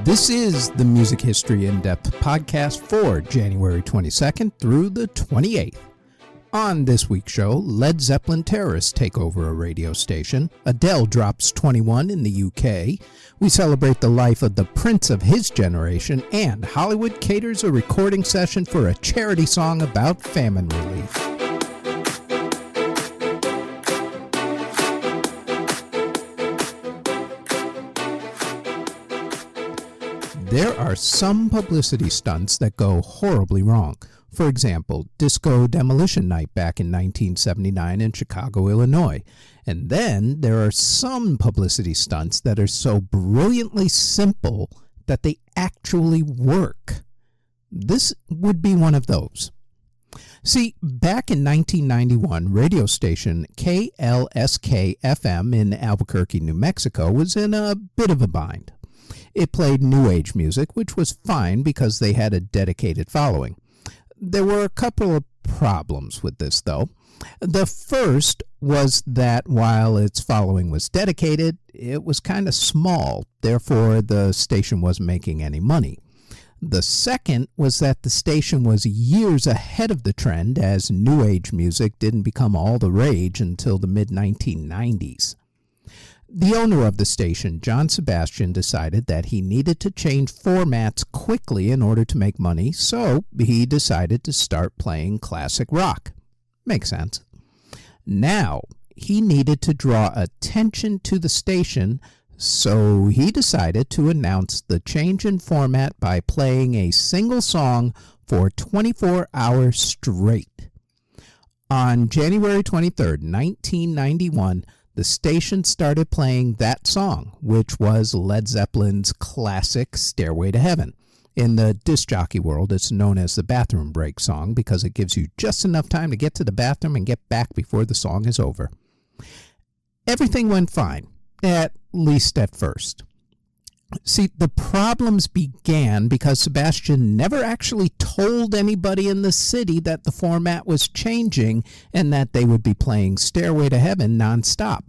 This is the Music History In-Depth podcast for January 22nd through the 28th. On this week's show, Led Zeppelin terrorists take over a radio station, Adele drops 21 in the UK, we celebrate the life of the prince of his generation, and Hollywood caters a recording session for a charity song about famine relief. There are some publicity stunts that go horribly wrong. For example, Disco Demolition Night back in 1979 in Chicago, Illinois. And then there are some publicity stunts that are so brilliantly simple that they actually work. This would be one of those. See, back in 1991, radio station KLSK-FM in Albuquerque, New Mexico was in a bit of a bind. It played New Age music, which was fine because they had a dedicated following. There were a couple of problems with this, though. The first was that while its following was dedicated, it was kind of small. Therefore, the station wasn't making any money. The second was that the station was years ahead of the trend, as New Age music didn't become all the rage until the mid-1990s. The owner of the station, John Sebastian, decided that he needed to change formats quickly in order to make money, so he decided to start playing classic rock. Makes sense. Now, he needed to draw attention to the station, so he decided to announce the change in format by playing a single song for 24 hours straight. On January 23rd, 1991, the station started playing that song, which was Led Zeppelin's classic Stairway to Heaven. In the disc jockey world, it's known as the bathroom break song because it gives you just enough time to get to the bathroom and get back before the song is over. Everything went fine, at least at first. See, the problems began because Sebastian never actually told anybody in the city that the format was changing and that they would be playing Stairway to Heaven nonstop.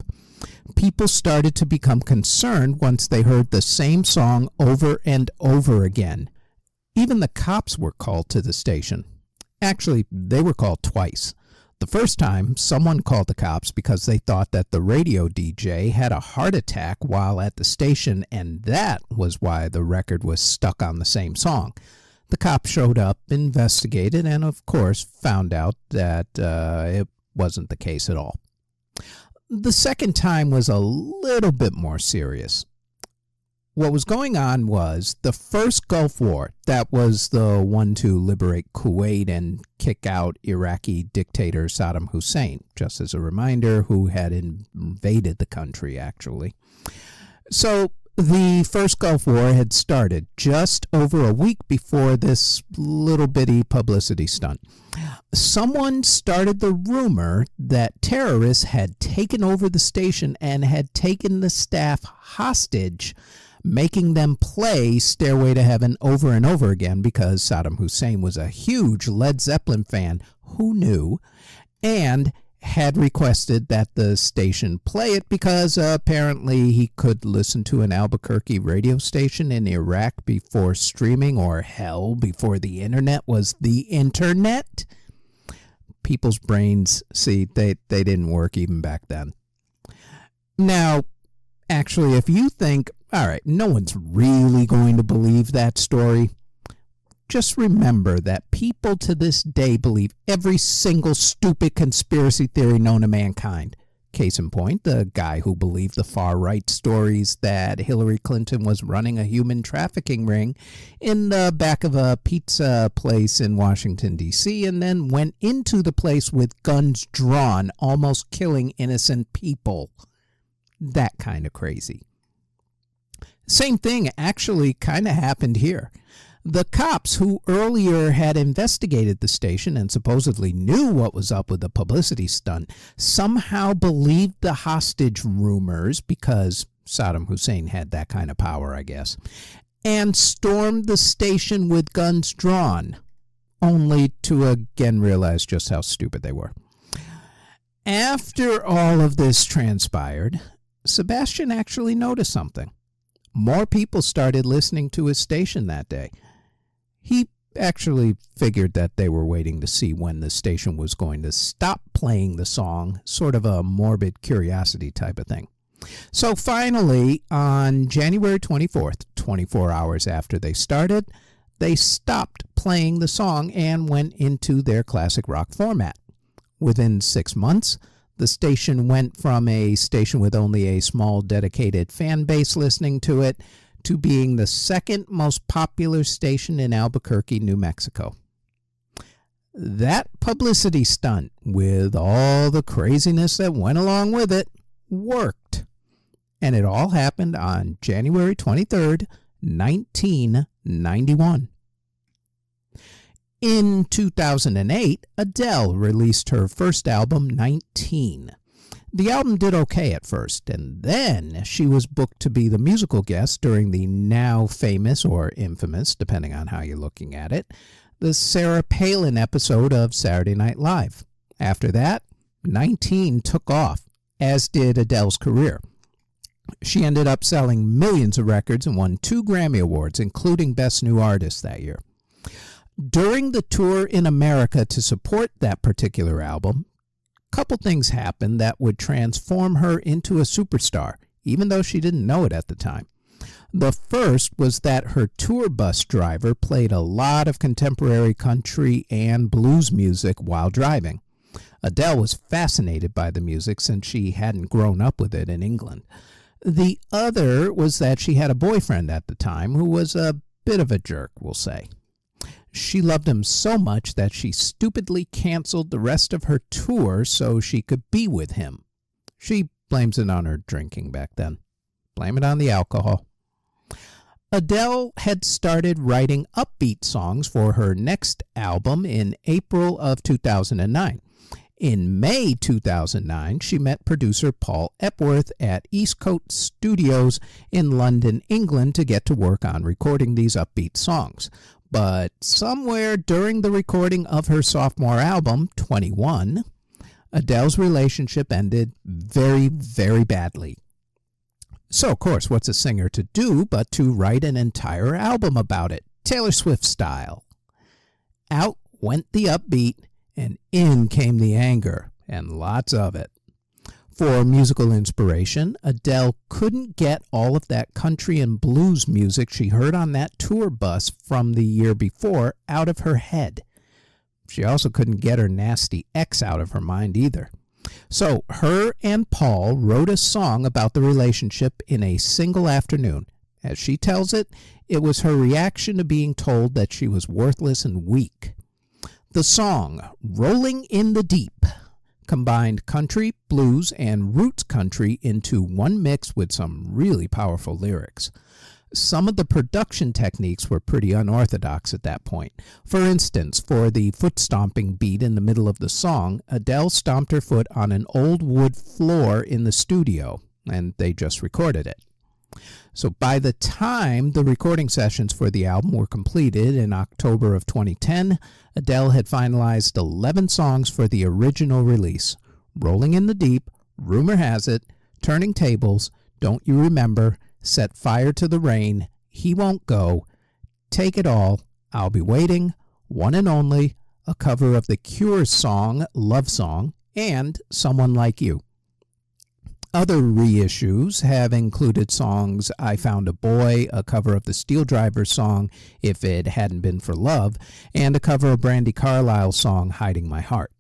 People started to become concerned once they heard the same song over and over again. Even the cops were called to the station. Actually, they were called twice. The first time, someone called the cops because they thought that the radio DJ had a heart attack while at the station, and that was why the record was stuck on the same song. The cops showed up, investigated, and of course found out that it wasn't the case at all. The second time was a little bit more serious. What was going on was the first Gulf War, that was the one to liberate Kuwait and kick out Iraqi dictator Saddam Hussein, just as a reminder, who had invaded the country, actually. So the first Gulf War had started just over a week before this little bitty publicity stunt. Someone started the rumor that terrorists had taken over the station and had taken the staff hostage, making them play Stairway to Heaven over and over again because Saddam Hussein was a huge Led Zeppelin fan, who knew, and had requested that the station play it because apparently he could listen to an Albuquerque radio station in Iraq before streaming, or hell, before the internet was the internet. People's brains, see, they didn't work even back then. Now, actually, if you think, all right, no one's really going to believe that story, just remember that people to this day believe every single stupid conspiracy theory known to mankind. Case in point, the guy who believed the far-right stories that Hillary Clinton was running a human trafficking ring in the back of a pizza place in Washington, D.C., and then went into the place with guns drawn, almost killing innocent people. That kind of crazy. Same thing actually kind of happened here. The cops who earlier had investigated the station and supposedly knew what was up with the publicity stunt somehow believed the hostage rumors because Saddam Hussein had that kind of power, I guess, and stormed the station with guns drawn, only to again realize just how stupid they were. After all of this transpired, Sebastian actually noticed something. more people started listening to his station that day. He actually figured that they were waiting to see when the station was going to stop playing the song, sort of a morbid curiosity type of thing. So finally, on January 24th, 24 hours after they started, they stopped playing the song and went into their classic rock format. Within 6 months, the station went from a station with only a small dedicated fan base listening to it to being the second most popular station in Albuquerque, New Mexico. That publicity stunt, with all the craziness that went along with it, worked. And it all happened on January 23rd, 1991. In 2008, Adele released her first album, 19. The album did okay at first, and then she was booked to be the musical guest during the now famous or infamous, depending on how you're looking at it, the Sarah Palin episode of Saturday Night Live. After that, 19 took off, as did Adele's career. She ended up selling millions of records and won 2 Grammy Awards, including Best New Artist that year. During the tour in America to support that particular album, a couple things happened that would transform her into a superstar, even though she didn't know it at the time. The first was that her tour bus driver played a lot of contemporary country and blues music while driving. Adele was fascinated by the music since she hadn't grown up with it in England. The other was that she had a boyfriend at the time who was a bit of a jerk, we'll say. She loved him so much that she stupidly canceled the rest of her tour so she could be with him. She blames it on her drinking back then. Blame it on the alcohol. Adele had started writing upbeat songs for her next album in April of 2009. In May 2009, she met producer Paul Epworth at East Coast Studios in London, England, to get to work on recording these upbeat songs. But somewhere during the recording of her sophomore album, 21, Adele's relationship ended very, very badly. So, of course, what's a singer to do but to write an entire album about it, Taylor Swift style? Out went the upbeat, and in came the anger, and lots of it. For musical inspiration, Adele couldn't get all of that country and blues music she heard on that tour bus from the year before out of her head. She also couldn't get her nasty ex out of her mind either. So her and Paul wrote a song about the relationship in a single afternoon. As she tells it, it was her reaction to being told that she was worthless and weak. The song, Rolling in the Deep, combined country, blues, and roots country into one mix with some really powerful lyrics. Some of the production techniques were pretty unorthodox at that point. For instance, for the foot stomping beat in the middle of the song, Adele stomped her foot on an old wood floor in the studio, and they just recorded it. So by the time the recording sessions for the album were completed in October of 2010, Adele had finalized 11 songs for the original release: Rolling in the Deep, Rumor Has It, Turning Tables, Don't You Remember, Set Fire to the Rain, He Won't Go, Take It All, I'll Be Waiting, One and Only, a cover of the Cure's song, Love Song, and Someone Like You. Other reissues have included songs I Found a Boy, a cover of the Steel Drivers song If It Hadn't Been for Love, and a cover of Brandi Carlile's song Hiding My Heart.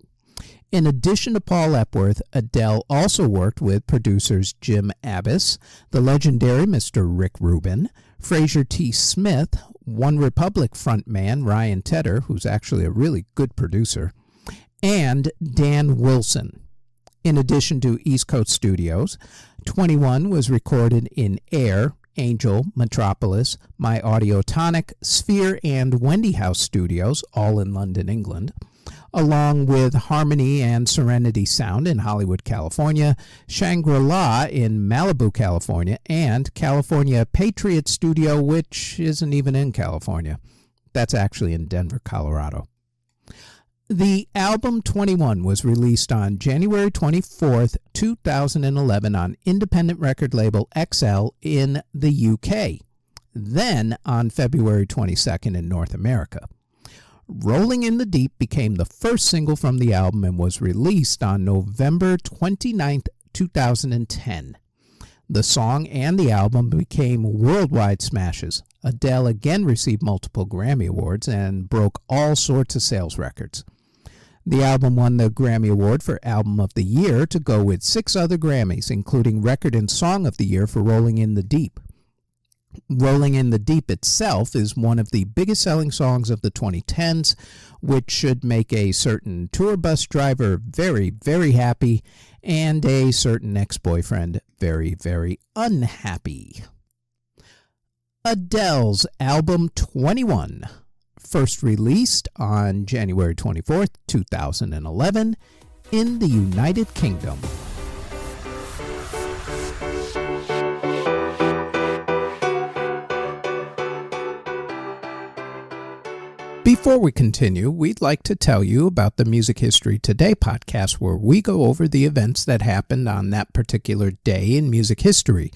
In addition to Paul Epworth, Adele also worked with producers Jim Abbas, the legendary Mr. Rick Rubin, Fraser T. Smith, One Republic frontman Ryan Tedder, who's actually a really good producer, and Dan Wilson. In addition to East Coast Studios, 21 was recorded in Air, Angel, Metropolis, My Audiotonic, Sphere, and Wendy House Studios, all in London, England, along with Harmony and Serenity Sound in Hollywood, California, Shangri-La in Malibu, California, and California Patriot Studio, which isn't even in California. That's actually in Denver, Colorado. The album 21 was released on January 24th, 2011 on independent record label XL in the UK, then on February 22nd in North America. Rolling in the Deep became the first single from the album and was released on November 29th, 2010. The song and the album became worldwide smashes. Adele again received multiple Grammy Awards and broke all sorts of sales records. The album won the Grammy Award for Album of the Year to go with 6 other Grammys, including Record and Song of the Year for Rolling in the Deep. Rolling in the Deep itself is one of the biggest-selling songs of the 2010s, which should make a certain tour bus driver very, very happy and a certain ex-boyfriend very, very unhappy. Adele's album 21, first released on January 24th, 2011 in the United Kingdom. Before we continue, we'd like to tell you about the Music History Today podcast, where we go over the events that happened on that particular day in music history.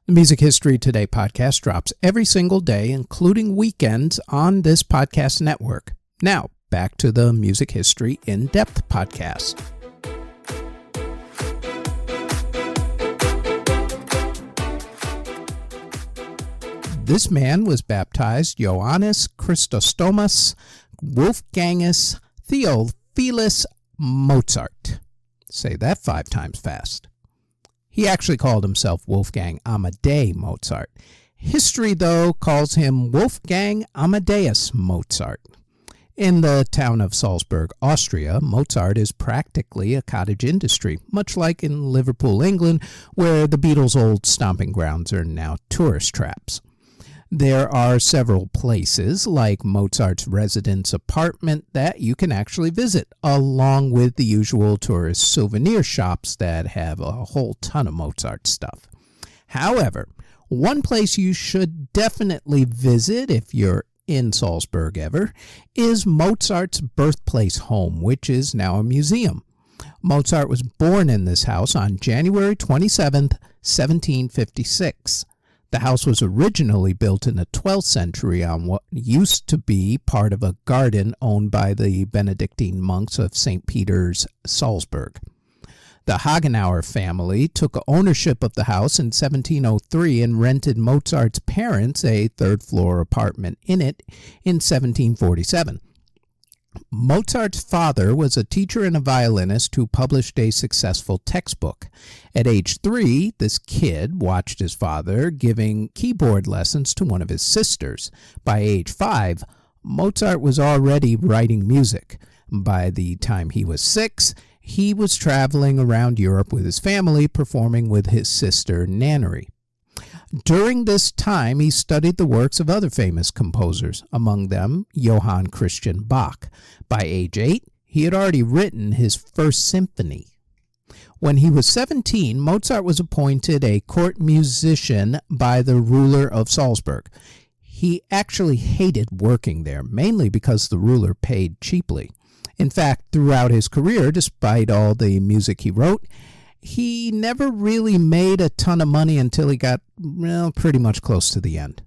The Music History Today podcast drops every single day, including weekends, on this podcast network. Now, back to the Music History In-Depth podcast. This man was baptized Johannes Chrysostomus Wolfgangus Theophilus Mozart. Say that 5 times fast. He actually called himself Wolfgang Amadeus Mozart. History, though, calls him Wolfgang Amadeus Mozart. In the town of Salzburg, Austria, Mozart is practically a cottage industry, much like in Liverpool, England, where the Beatles' old stomping grounds are now tourist traps. There are several places, like Mozart's residence apartment, that you can actually visit, along with the usual tourist souvenir shops that have a whole ton of Mozart stuff. However, one place you should definitely visit if you're in Salzburg ever is Mozart's birthplace home, which is now a museum. Mozart was born in this house on January 27th, 1756. The house was originally built in the 12th century on what used to be part of a garden owned by the Benedictine monks of St. Peter's, Salzburg. The Hagenauer family took ownership of the house in 1703 and rented Mozart's parents a third-floor apartment in it in 1747. Mozart's father was a teacher and a violinist who published a successful textbook. At age 3, this kid watched his father giving keyboard lessons to one of his sisters. By age 5, Mozart was already writing music. By the time he was 6, he was traveling around Europe with his family, performing with his sister Nannerl. During this time, he studied the works of other famous composers, among them Johann Christian Bach. By age 8, he had already written his first symphony. When he was 17, Mozart was appointed a court musician by the ruler of Salzburg. He actually hated working there, mainly because the ruler paid cheaply. In fact, throughout his career, despite all the music he wrote, he never really made a ton of money until he got, pretty much close to the end.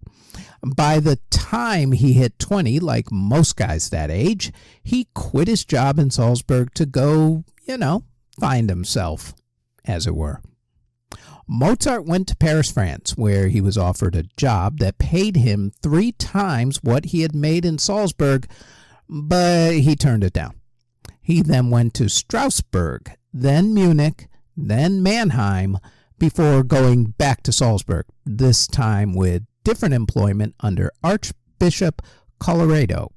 By the time he hit 20, like most guys that age, he quit his job in Salzburg to go, find himself, as it were. Mozart went to Paris, France, where he was offered a job that paid him 3 times what he had made in Salzburg, but he turned it down. He then went to Strasbourg, then Munich, then Mannheim, before going back to Salzburg, this time with different employment under Archbishop Colloredo.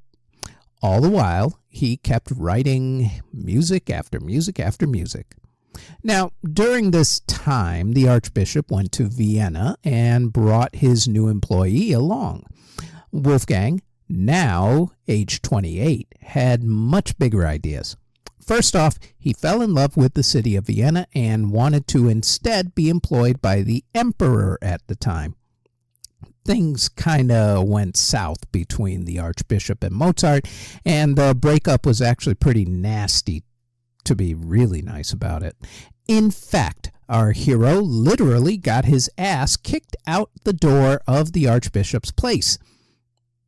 All the while, he kept writing music after music after music. Now, during this time, the Archbishop went to Vienna and brought his new employee along. Wolfgang, now age 28, had much bigger ideas. First off, he fell in love with the city of Vienna and wanted to instead be employed by the emperor at the time. things kind of went south between the Archbishop and Mozart, and the breakup was actually pretty nasty, to be really nice about it. In fact, our hero literally got his ass kicked out the door of the Archbishop's place.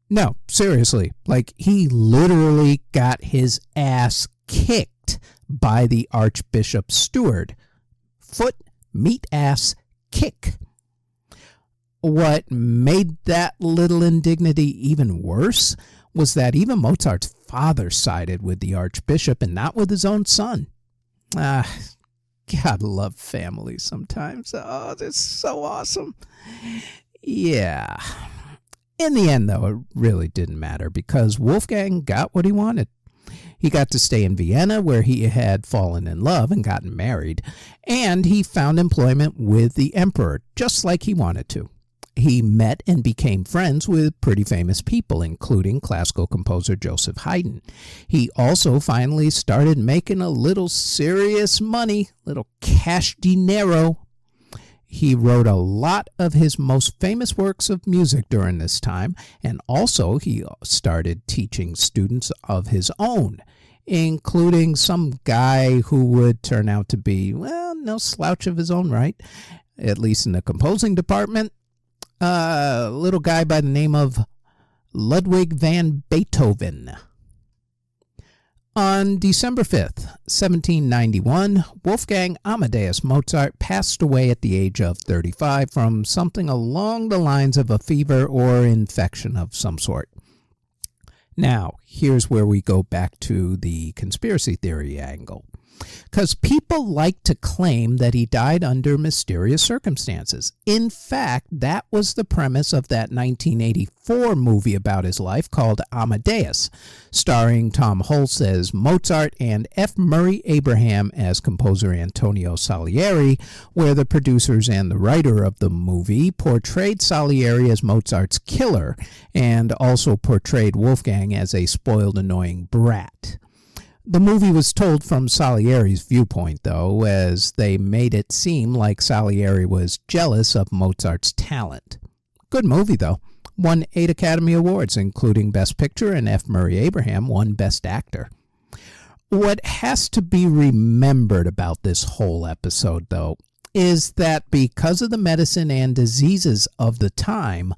No, seriously, like he literally got his ass kicked by the Archbishop's steward. Foot, meat, ass, kick. What made that little indignity even worse was that even Mozart's father sided with the Archbishop and not with his own son. God love family sometimes. Oh, that's so awesome. Yeah. In the end, though, it really didn't matter because Wolfgang got what he wanted. He got to stay in Vienna where he had fallen in love and gotten married, and he found employment with the emperor just like he wanted to. He met and became friends with pretty famous people, including classical composer Joseph Haydn. He also finally started making a little serious money, little cash dinero. He wrote a lot of his most famous works of music during this time, and also he started teaching students of his own, including some guy who would turn out to be, well, no slouch of his own right, at least in the composing department. A little guy by the name of Ludwig van Beethoven. On December 5th, 1791, Wolfgang Amadeus Mozart passed away at the age of 35 from something along the lines of a fever or infection of some sort. Now, here's where we go back to the conspiracy theory angle. Because people like to claim that he died under mysterious circumstances. In fact, that was the premise of that 1984 movie about his life called Amadeus, starring Tom Hulce as Mozart and F. Murray Abraham as composer Antonio Salieri, where the producers and the writer of the movie portrayed Salieri as Mozart's killer and also portrayed Wolfgang as a spoiled, annoying brat. The movie was told from Salieri's viewpoint, though, as they made it seem like Salieri was jealous of Mozart's talent. Good movie, though. Won 8 Academy Awards, including Best Picture, and F. Murray Abraham won Best Actor. What has to be remembered about this whole episode, though, is that because of the medicine and diseases of the time,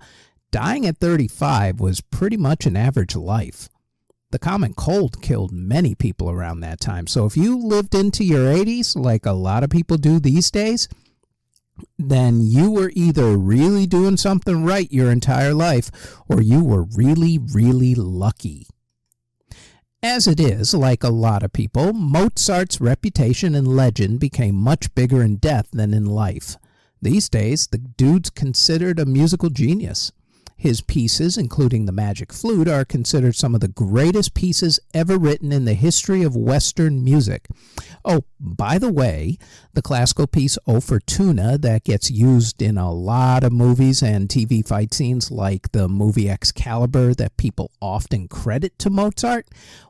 dying at 35 was pretty much an average life. The common cold killed many people around that time. So if you lived into your 80s, like a lot of people do these days, then you were either really doing something right your entire life, or you were really, really lucky. As it is, like a lot of people, Mozart's reputation and legend became much bigger in death than in life. These days, the dude's considered a musical genius. His pieces, including the Magic Flute, are considered some of the greatest pieces ever written in the history of Western music. Oh, by the way, the classical piece O Fortuna that gets used in a lot of movies and TV fight scenes like the movie Excalibur that people often credit to Mozart,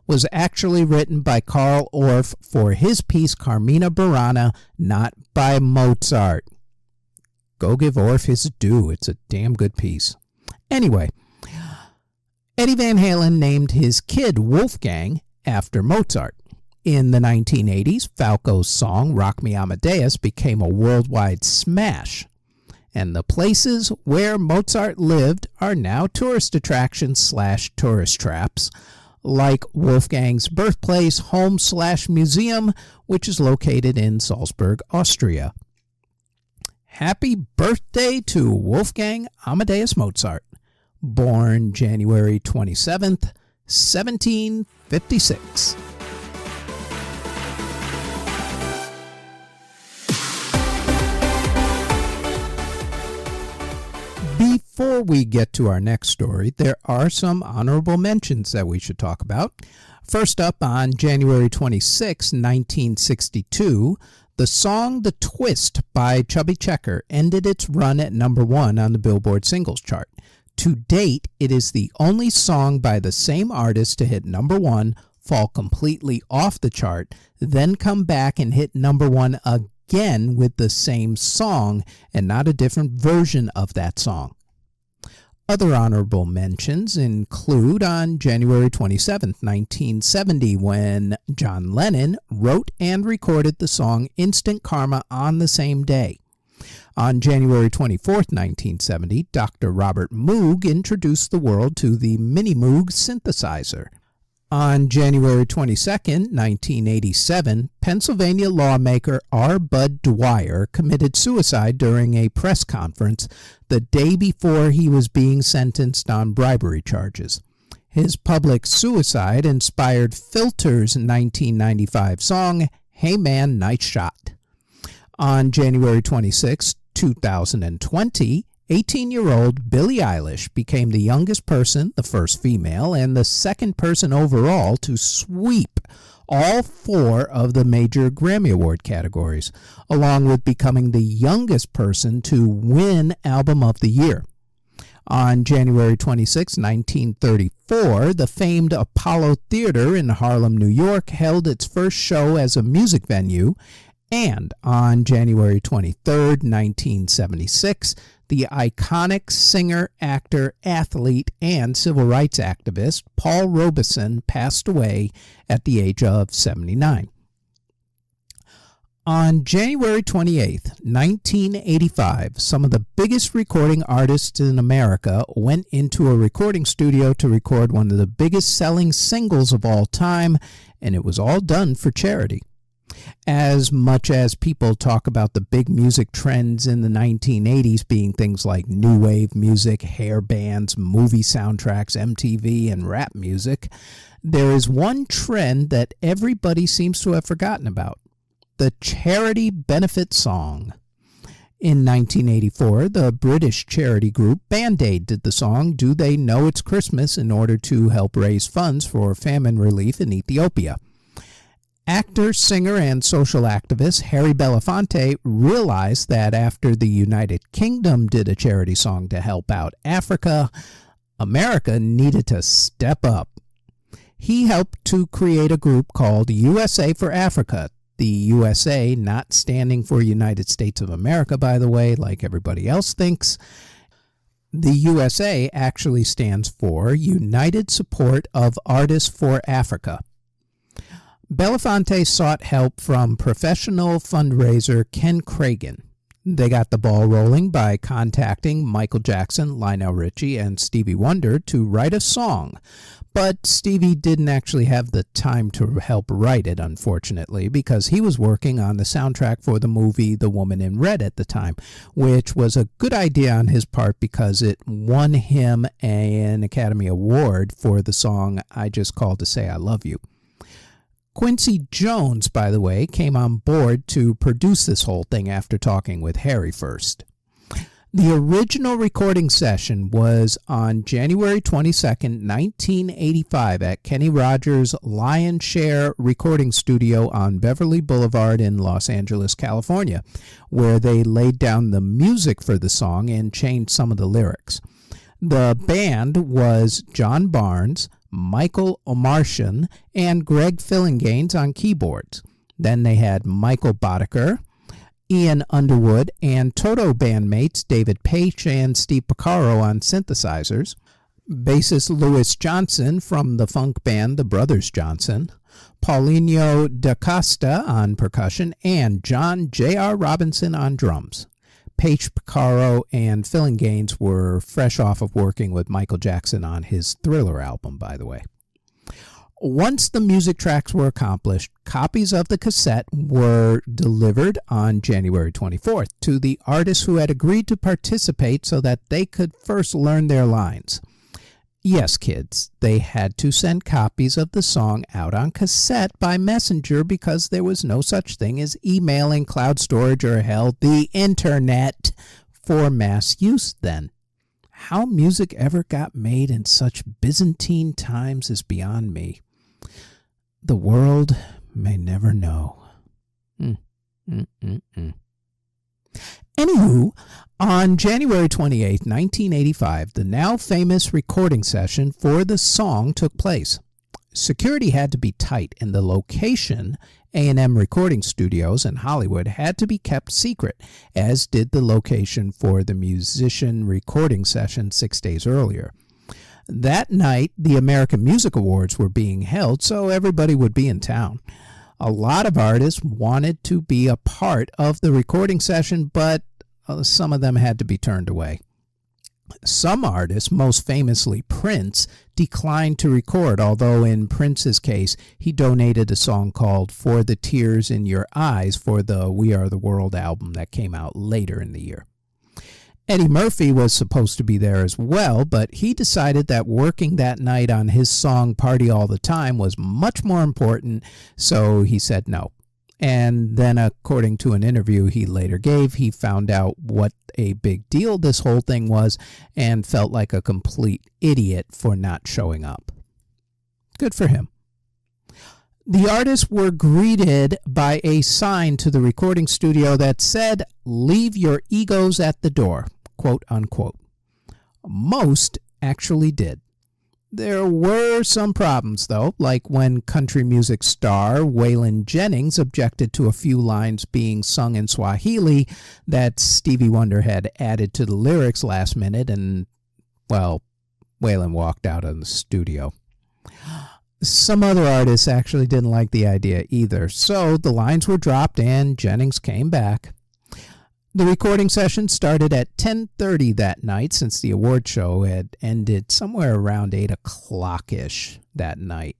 was actually written by Karl Orff for his piece Carmina Burana, not by Mozart. Go give Orff his due. It's a damn good piece. Anyway, Eddie Van Halen named his kid Wolfgang after Mozart. In the 1980s, Falco's song Rock Me Amadeus became a worldwide smash. And the places where Mozart lived are now tourist attractions / tourist traps, like Wolfgang's birthplace, home / museum, which is located in Salzburg, Austria. Happy birthday to Wolfgang Amadeus Mozart, born January 27th, 1756. Before we get to our next story, there are some honorable mentions that we should talk about. First up, on January 26, 1962, the song The Twist by Chubby Checker ended its run at number 1 on the Billboard Singles Chart. To date, it is the only song by the same artist to hit number 1, fall completely off the chart, then come back and hit number 1 again with the same song and not a different version of that song. Other honorable mentions include on January 27, 1970, when John Lennon wrote and recorded the song Instant Karma on the same day. On January 24, 1970, Dr. Robert Moog introduced the world to the Mini Moog synthesizer. On January 22, 1987, Pennsylvania lawmaker R. Bud Dwyer committed suicide during a press conference the day before he was being sentenced on bribery charges. His public suicide inspired Filter's 1995 song, Hey Man, Nice Shot. On January 26, 2020, 18-year-old Billie Eilish became the youngest person, the first female, and the second person overall to sweep all 4 of the major Grammy Award categories, along with becoming the youngest person to win Album of the Year. On January 26, 1934, the famed Apollo Theater in Harlem, New York, held its first show as a music venue, and on January 23, 1976, the iconic singer, actor, athlete, and civil rights activist Paul Robeson passed away at the age of 79. On January 28, 1985, some of the biggest recording artists in America went into a recording studio to record one of the biggest selling singles of all time, and it was all done for charity. As much as people talk about the big music trends in the 1980s being things like new wave music, hair bands, movie soundtracks, MTV, and rap music, there is one trend that everybody seems to have forgotten about: the charity benefit song. In 1984, the British charity group Band Aid did the song Do They Know It's Christmas in order to help raise funds for famine relief in Ethiopia. Actor, singer, and social activist Harry Belafonte realized that after the United Kingdom did a charity song to help out Africa, America needed to step up. He helped to create a group called USA for Africa, the USA not standing for United States of America, by the way, like everybody else thinks. The USA actually stands for United Support of Artists for Africa. Belafonte sought help from professional fundraiser Ken Cragen. They got the ball rolling by contacting Michael Jackson, Lionel Richie, and Stevie Wonder to write a song. But Stevie didn't actually have the time to help write it, unfortunately, because he was working on the soundtrack for the movie The Woman in Red at the time, which was a good idea on his part because it won him an Academy Award for the song I Just Called to Say I Love You. Quincy Jones, by the way, came on board to produce this whole thing after talking with Harry first. The original recording session was on January 22, 1985 at Kenny Rogers' Lion Share Recording Studio on Beverly Boulevard in Los Angeles, California, where they laid down the music for the song and changed some of the lyrics. The band was John Barnes, Michael Omartian, and Greg Fillinganes on keyboards. Then they had Michael Boddicker, Ian Underwood, and Toto bandmates David Paich and Steve Porcaro on synthesizers, bassist Louis Johnson from the funk band The Brothers Johnson, Paulinho da Costa on percussion, and John J.R. Robinson on drums. Paich, Porcaro, and Fillinganes were fresh off of working with Michael Jackson on his Thriller album, by the way. Once the music tracks were accomplished, copies of the cassette were delivered on January 24th to the artists who had agreed to participate so that they could first learn their lines. Yes, kids, they had to send copies of the song out on cassette by messenger because there was no such thing as email and cloud storage or hell, the internet, for mass use then. How music ever got made in such Byzantine times is beyond me. The world may never know. Anywho, on January 28, 1985, the now famous recording session for the song took place. Security had to be tight, and the location A&M recording studios in Hollywood had to be kept secret, as did the location for the musician recording session 6 days earlier. That night, the American Music Awards were being held, so everybody would be in town. A lot of artists wanted to be a part of the recording session, but some of them had to be turned away. Some artists, most famously Prince, declined to record, although in Prince's case, he donated a song called For the Tears in Your Eyes for the We Are the World album that came out later in the year. Eddie Murphy was supposed to be there as well, but he decided that working that night on his song Party All the Time was much more important, so he said no. And then, according to an interview he later gave, he found out what a big deal this whole thing was and felt like a complete idiot for not showing up. Good for him. The artists were greeted by a sign to the recording studio that said, "Leave your egos at the door," quote unquote. Most actually did. There were some problems, though, like when country music star Waylon Jennings objected to a few lines being sung in Swahili that Stevie Wonder had added to the lyrics last minute, and, well, Waylon walked out of the studio. Some other artists actually didn't like the idea either, so the lines were dropped and Jennings came back. The recording session started at 10:30 that night, since the award show had ended somewhere around 8 o'clock-ish that night.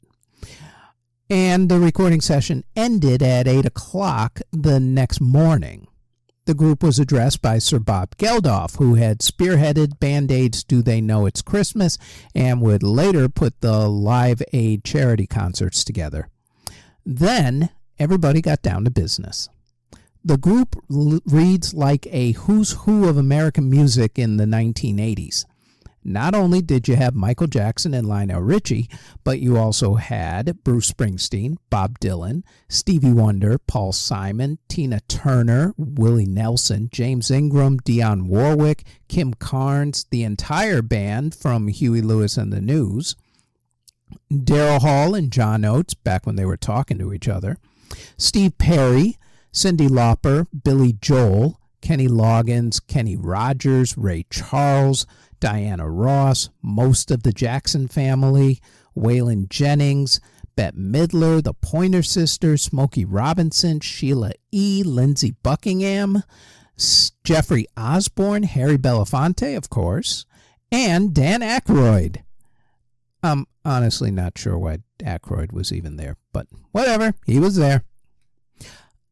And the recording session ended at 8 o'clock the next morning. The group was addressed by Sir Bob Geldof, who had spearheaded Band-Aid's Do They Know It's Christmas and would later put the Live Aid charity concerts together. Then everybody got down to business. The group reads like a who's who of American music in the 1980s. Not only did you have Michael Jackson and Lionel Richie, but you also had Bruce Springsteen, Bob Dylan, Stevie Wonder, Paul Simon, Tina Turner, Willie Nelson, James Ingram, Dionne Warwick, Kim Carnes, the entire band from Huey Lewis and the News, Daryl Hall and John Oates, back when they were talking to each other, Steve Perry, Cyndi Lauper, Billy Joel, Kenny Loggins, Kenny Rogers, Ray Charles, Diana Ross, most of the Jackson family, Waylon Jennings, Bette Midler, the Pointer Sisters, Smokey Robinson, Sheila E., Lindsey Buckingham, Jeffrey Osborne, Harry Belafonte, of course, and Dan Aykroyd. I'm honestly not sure why Aykroyd was even there, but whatever, he was there.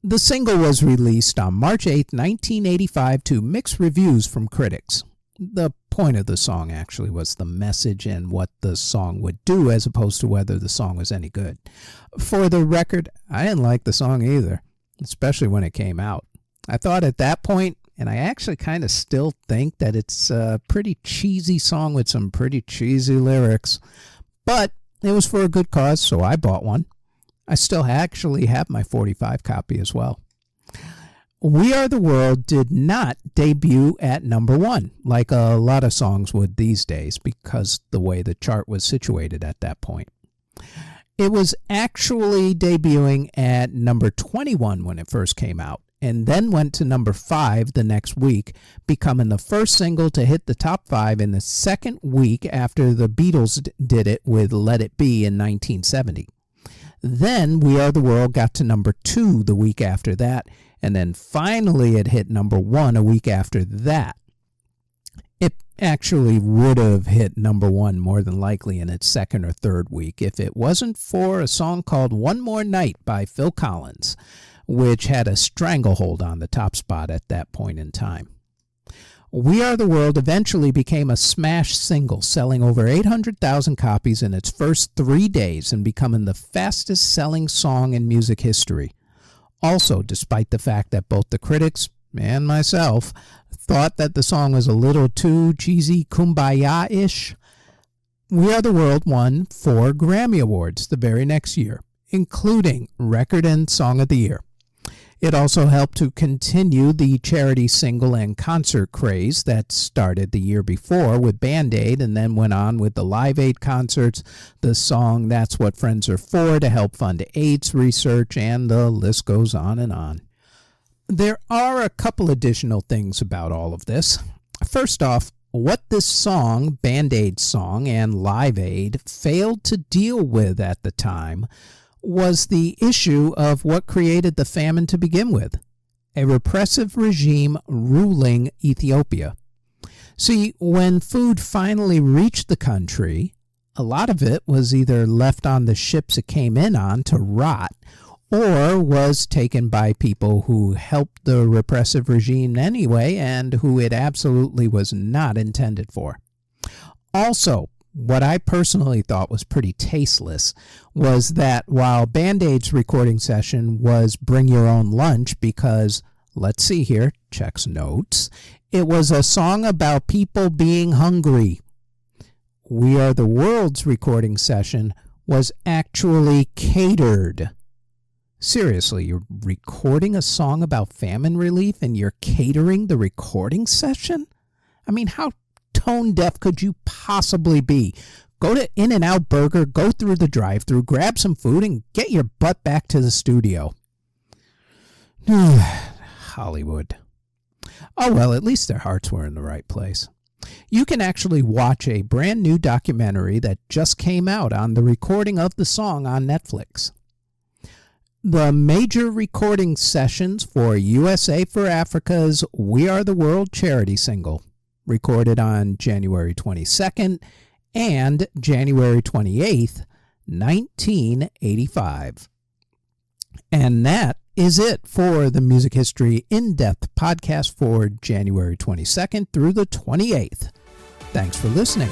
The single was released on March 8, 1985, to mixed reviews from critics. The point of the song actually was the message and what the song would do, as opposed to whether the song was any good. For the record, I didn't like the song either, especially when it came out. I thought at that point, and I actually kind of still think, that it's a pretty cheesy song with some pretty cheesy lyrics. But it was for a good cause, so I bought one. I still actually have my 45 copy as well. We Are the World did not debut at number one, like a lot of songs would these days, because the way the chart was situated at that point. It was actually debuting at number 21 when it first came out, and then went to number 5 the next week, becoming the first single to hit the top 5 in the second week after the Beatles did it with Let It Be in 1970. Then We Are the World got to number 2 the week after that, and then finally it hit number 1 a week after that. It actually would have hit number 1 more than likely in its second or third week if it wasn't for a song called One More Night by Phil Collins, which had a stranglehold on the top spot at that point in time. We Are the World eventually became a smash single, selling over 800,000 copies in its first 3 days and becoming the fastest-selling song in music history. Also, despite the fact that both the critics and myself thought that the song was a little too cheesy kumbaya-ish, We Are the World won 4 Grammy Awards the very next year, including Record and Song of the Year. It also helped to continue the charity single and concert craze that started the year before with Band-Aid and then went on with the Live Aid concerts, the song That's What Friends Are For to help fund AIDS research, and the list goes on and on. There are a couple additional things about all of this. First off, what this song, Band-Aid song and Live Aid, failed to deal with at the time was the issue of what created the famine to begin with, a repressive regime ruling Ethiopia. See, when food finally reached the country, a lot of it was either left on the ships it came in on to rot, or was taken by people who helped the repressive regime anyway and who it absolutely was not intended for. Also, what I personally thought was pretty tasteless was that while Band-Aid's recording session was bring your own lunch because, let's see here, checks notes, it was a song about people being hungry. We Are the World's recording session was actually catered. Seriously, you're recording a song about famine relief and you're catering the recording session? I mean, how tone deaf could you possibly be? Go to In-N-Out Burger, go through the drive-thru, grab some food, and get your butt back to the studio. Hollywood. Oh well, at least their hearts were in the right place. You can actually watch a brand new documentary that just came out on the recording of the song on Netflix. The major recording sessions for USA for Africa's We Are the World charity single, recorded on January 22nd and January 28th, 1985. And that is it for the Music History In-Depth podcast for January 22nd through the 28th. Thanks for listening.